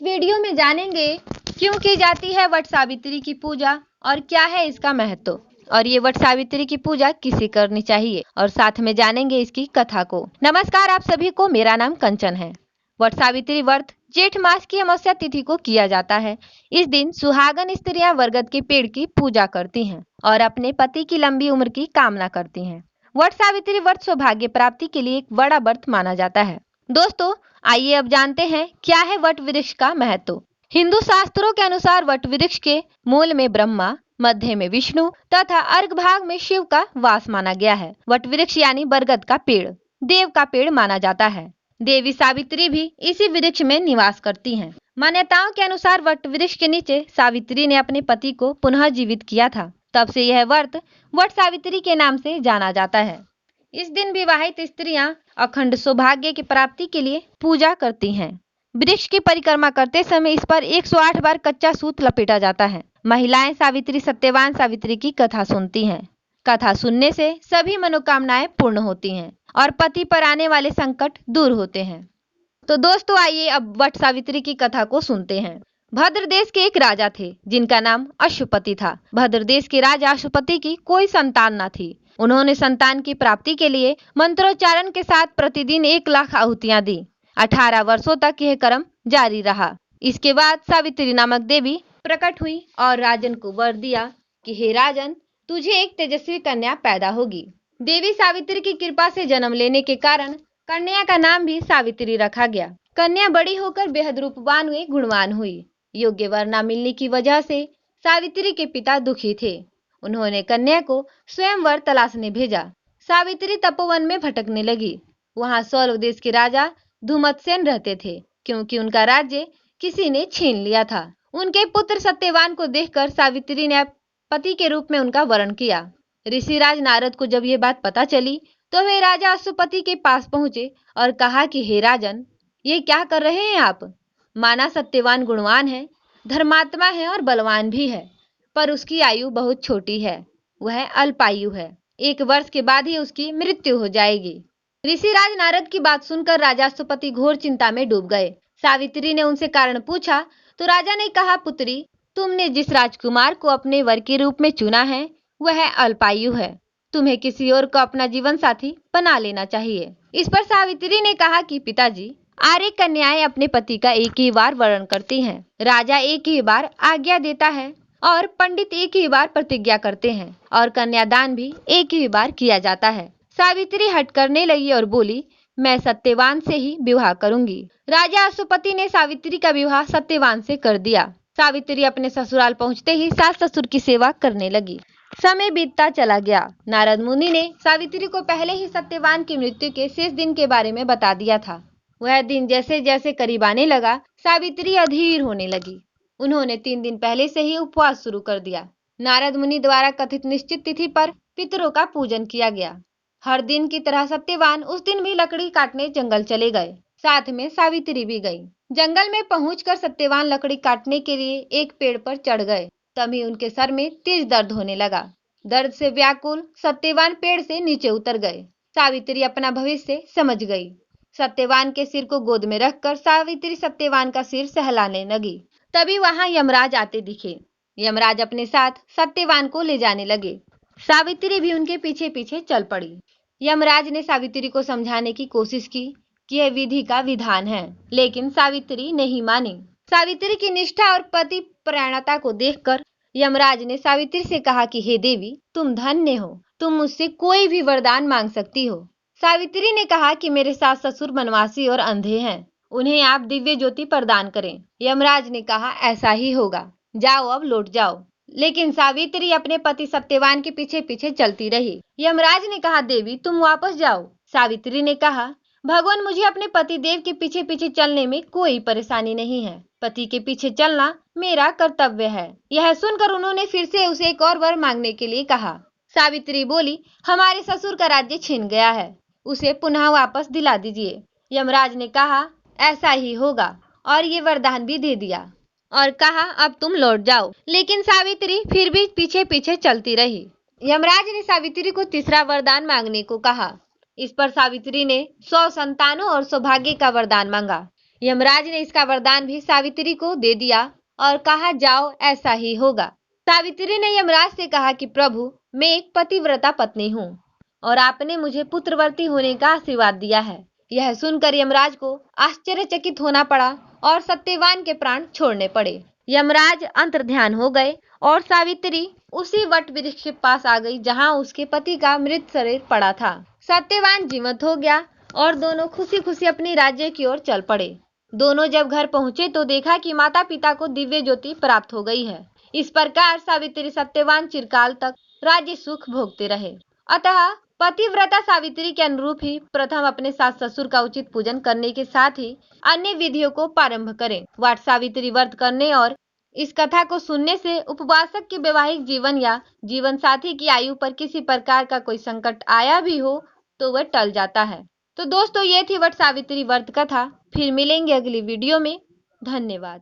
Video में जानेंगे क्यों की जाती है वट सावित्री की पूजा और क्या है इसका महत्व, और ये वट सावित्री की पूजा किसे करनी चाहिए, और साथ में जानेंगे इसकी कथा को। नमस्कार आप सभी को, मेरा नाम कंचन है। वट सावित्री व्रत जेठ मास की अमावस्या तिथि को किया जाता है। इस दिन सुहागन स्त्रियां बरगद के पेड़ की पूजा करती हैं और अपने पति की लंबी उम्र की कामना करती हैं। वट सावित्री व्रत सौभाग्य प्राप्ति के लिए एक बड़ा व्रत माना जाता है। दोस्तों, आइए अब जानते हैं क्या है वट वृक्ष का महत्व। हिंदू शास्त्रों के अनुसार वट वृक्ष के मूल में ब्रह्मा, मध्य में विष्णु तथा अर्घ भाग में शिव का वास माना गया है। वट वृक्ष यानी बरगद का पेड़ देव का पेड़ माना जाता है। देवी सावित्री भी इसी वृक्ष में निवास करती हैं। मान्यताओं के अनुसार वट वृक्ष के नीचे सावित्री ने अपने पति को पुनः जीवित किया था। तब से यह व्रत वट सावित्री के नाम से जाना जाता है। इस दिन विवाहित स्त्रियां अखंड सौभाग्य की प्राप्ति के लिए पूजा करती हैं। वृक्ष की परिक्रमा करते समय इस पर 108 बार कच्चा सूत लपेटा जाता है। महिलाएं सावित्री सत्यवान सावित्री की कथा सुनती हैं। कथा सुनने से सभी मनोकामनाएं पूर्ण होती हैं और पति पर आने वाले संकट दूर होते हैं। तो दोस्तों, आइए अब वट सावित्री की कथा को सुनते हैं। भद्र देश के एक राजा थे जिनका नाम अश्वपति था। भद्र देश के राजा अश्वपति की कोई संतान न थी। उन्होंने संतान की प्राप्ति के लिए मंत्रोच्चारण के साथ प्रतिदिन 1 लाख आहुतियां दी। 18 वर्षों तक यह क्रम जारी रहा। इसके बाद सावित्री नामक देवी प्रकट हुई और राजन को वर दिया कि हे राजन, तुझे एक तेजस्वी कन्या पैदा होगी। देवी सावित्री की कृपा से जन्म लेने के कारण कन्या का नाम भी सावित्री रखा गया। कन्या बड़ी होकर बेहद रूपवान हुई, गुणवान हुई। योग्य वर न मिलने की वजह से सावित्री के पिता दुखी थे। उन्होंने कन्या को स्वयंवर तलाशने भेजा। सावित्री तपोवन में भटकने लगी। वहां सौरव देश के राजा धूमतसेन रहते थे, क्योंकि उनका राज्य किसी ने छीन लिया था। उनके पुत्र सत्यवान को देखकर सावित्री ने पति के रूप में उनका वरण किया। ऋषिराज नारद को जब ये बात पता चली तो वे राजा अश्वपति के पास पहुंचे और कहा कि हे राजन, ये क्या कर रहे हैं आप? माना सत्यवान गुणवान है, धर्मात्मा है और बलवान भी है, पर उसकी आयु बहुत छोटी है। वह अल्पायु है। 1 वर्ष के बाद ही उसकी मृत्यु हो जाएगी। ऋषिराज नारद की बात सुनकर राजा अश्वपति घोर चिंता में डूब गए। सावित्री ने उनसे कारण पूछा तो राजा ने कहा, पुत्री, तुमने जिस राजकुमार को अपने वर के रूप में चुना है वह अल्पायु है। तुम्हें किसी और को अपना जीवन साथी बना लेना चाहिए। इस पर सावित्री ने कहा कि पिताजी, आर्य कन्याएं अपने पति का एक ही बार वरण करती हैं। राजा एक ही बार आज्ञा देता है और पंडित एक ही बार प्रतिज्ञा करते हैं और कन्यादान भी एक ही बार किया जाता है। सावित्री हट करने लगी और बोली, मैं सत्यवान से ही विवाह करूंगी। राजा अश्वपति ने सावित्री का विवाह सत्यवान से कर दिया। सावित्री अपने ससुराल पहुंचते ही सास ससुर की सेवा करने लगी। समय बीतता चला गया। नारद मुनि ने सावित्री को पहले ही सत्यवान की मृत्यु के शेष दिन के बारे में बता दिया था। वह दिन जैसे जैसे करीब आने लगा, सावित्री अधीर होने लगी। उन्होंने 3 दिन पहले से ही उपवास शुरू कर दिया। नारद मुनि द्वारा कथित निश्चित तिथि पर पितरों का पूजन किया गया। हर दिन की तरह सत्यवान उस दिन भी लकड़ी काटने जंगल चले गए। साथ में सावित्री भी गई। जंगल में पहुंचकर सत्यवान लकड़ी काटने के लिए एक पेड़ पर चढ़ गए। तभी उनके सर में तेज दर्द होने लगा। दर्द से व्याकुल सत्यवान पेड़ से नीचे उतर गए। सावित्री अपना भविष्य समझ गई। सत्यवान के सिर को गोद में रखकर सावित्री सत्यवान का सिर सहलाने लगी। तभी वहां यमराज आते दिखे। यमराज अपने साथ सत्यवान को ले जाने लगे। सावित्री भी उनके पीछे पीछे चल पड़ी। यमराज ने सावित्री को समझाने की कोशिश की कि यह विधि का विधान है, लेकिन सावित्री नहीं मानी। सावित्री की निष्ठा और पति परायणता को देखकर यमराज ने सावित्री से कहा कि हे देवी, तुम धन्य हो, तुम मुझसे कोई भी वरदान मांग सकती हो। सावित्री ने कहा कि मेरे सास ससुर वनवासी और अंधे हैं, उन्हें आप दिव्य ज्योति प्रदान करें। यमराज ने कहा, ऐसा ही होगा, जाओ अब लौट जाओ। लेकिन सावित्री अपने पति सत्यवान के पीछे पीछे चलती रही। यमराज ने कहा, देवी तुम वापस जाओ। सावित्री ने कहा, भगवान, मुझे अपने पति देव के पीछे पीछे चलने में कोई परेशानी नहीं है। पति के पीछे चलना मेरा कर्तव्य है। यह सुनकर उन्होंने फिर से उसे एक और वर मांगने के लिए कहा। सावित्री बोली, हमारे ससुर का राज्य छिन गया है, उसे पुनः वापस दिला दीजिए। यमराज ने कहा, ऐसा ही होगा, और ये वरदान भी दे दिया और कहा, अब तुम लौट जाओ। लेकिन सावित्री फिर भी पीछे पीछे चलती रही। यमराज ने सावित्री को तीसरा वरदान मांगने को कहा। इस पर सावित्री ने 100 संतानों और सौभाग्य का वरदान मांगा। यमराज ने इसका वरदान भी सावित्री को दे दिया और कहा, जाओ, ऐसा ही होगा। सावित्री ने यमराज से कहा कि प्रभु, मैं एक पतिव्रता पत्नी हूँ और आपने मुझे पुत्रवती होने का आशीर्वाद दिया है। यह सुनकर यमराज को आश्चर्यचकित होना पड़ा और सत्यवान के प्राण छोड़ने पड़े। यमराज अंतर्ध्यान हो गए और सावित्री उसी वट वृक्ष के पास आ गई जहाँ उसके पति का मृत शरीर पड़ा था। सत्यवान जीवित हो गया और दोनों खुशी खुशी अपनी राज्य की ओर चल पड़े। दोनों जब घर पहुंचे तो देखा कि माता पिता को दिव्य ज्योति प्राप्त हो गई है। इस प्रकार सावित्री सत्यवान चिरकाल तक राज्य सुख भोगते रहे। अतः पतिव्रता सावित्री के अनुरूप ही प्रथम अपने सास ससुर का उचित पूजन करने के साथ ही अन्य विधियों को प्रारंभ करें। वट सावित्री व्रत करने और इस कथा को सुनने से उपवासक के वैवाहिक जीवन या जीवन साथी की आयु पर किसी प्रकार का कोई संकट आया भी हो तो वह टल जाता है। तो दोस्तों, ये थी वट सावित्री व्रत कथा। फिर मिलेंगे अगली वीडियो में। धन्यवाद।